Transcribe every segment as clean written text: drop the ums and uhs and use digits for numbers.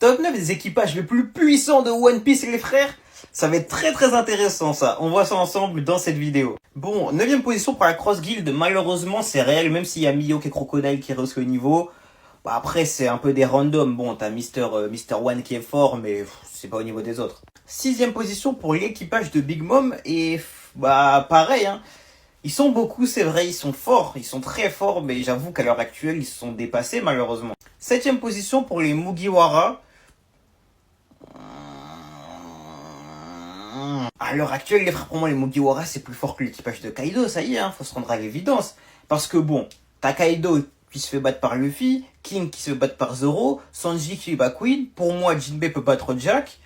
Top 9 des équipages les plus puissants de One Piece, les frères. Ça va être très intéressant ça. On voit ça ensemble dans cette vidéo. Bon, 9ème position pour la Cross Guild. Malheureusement, c'est réel, même s'il y a Mihawk et Crocodile qui rehaussent le niveau. Bah après, c'est un peu des randoms. Bon, t'as Mister One qui est fort, mais c'est pas au niveau des autres. 6ème position pour l'équipage de Big Mom. Et bah pareil, hein. Ils sont beaucoup, c'est vrai, ils sont forts, ils sont très forts, mais j'avoue qu'à l'heure actuelle, ils se sont dépassés malheureusement. 7ème position pour les Mugiwara. À l'heure actuelle, les frères, pour moi, les Mugiwara, c'est plus fort que l'équipage de Kaido, ça y est, hein, faut se rendre à l'évidence. Parce que bon, t'as Kaido qui se fait battre par Luffy, King qui se fait battre par Zoro, Sanji qui bat Queen, pour moi, Jinbei peut battre Jack,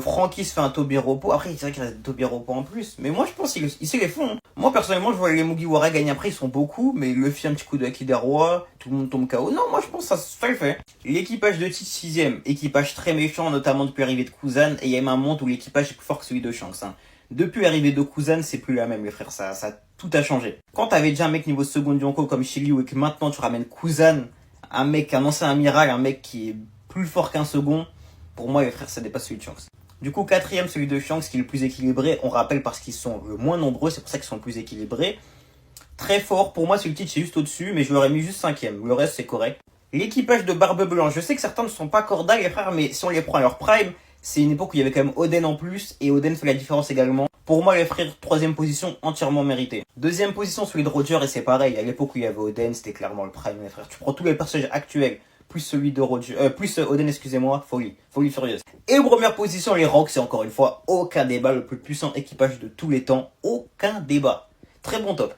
Franky se fait un Tobiropo, après il dirait qu'il reste Tobiropo en plus, mais moi je pense qu'ils se les font. Hein. Moi personnellement, je vois les Mugiwara gagner après, ils sont beaucoup, mais Luffy un petit coup de Haki des Rois, tout le monde tombe KO. Non, moi je pense que ça le fait. L'équipage de Teach 6ème, équipage très méchant, notamment depuis l'arrivée de Kuzan, et il y a même un monde où l'équipage est plus fort que celui de Shanks. Hein. Depuis l'arrivée de Kuzan, c'est plus la même, les frères, ça tout a changé. Quand t'avais déjà un mec niveau second Yonko comme Shiryu et que maintenant tu ramènes Kuzan, un ancien amiral, un mec qui est plus fort qu'un second, pour moi les frères, ça dépasse celui de Shanks. Du coup, 4ème, celui de Shanks, qui est le plus équilibré, on rappelle parce qu'ils sont le moins nombreux, c'est pour ça qu'ils sont le plus équilibrés. Très fort, pour moi celui de Teach est juste au-dessus, mais je l'aurais mis juste 5ème, le reste c'est correct. L'équipage de Barbe Blanche, je sais que certains ne sont pas cordiales les frères, mais si on les prend à leur prime, c'est une époque où il y avait quand même Oden en plus, et Oden fait la différence également. Pour moi les frères, 3ème position, entièrement méritée. 2ème position, celui de Roger, et c'est pareil, à l'époque où il y avait Oden, c'était clairement le prime les frères. Tu prends tous les personnages actuels, plus celui de Roger, plus Oden, excusez-moi, folie furieuse. Et première position, les Rocks, c'est encore une fois aucun débat, le plus puissant équipage de tous les temps, aucun débat. Très bon top.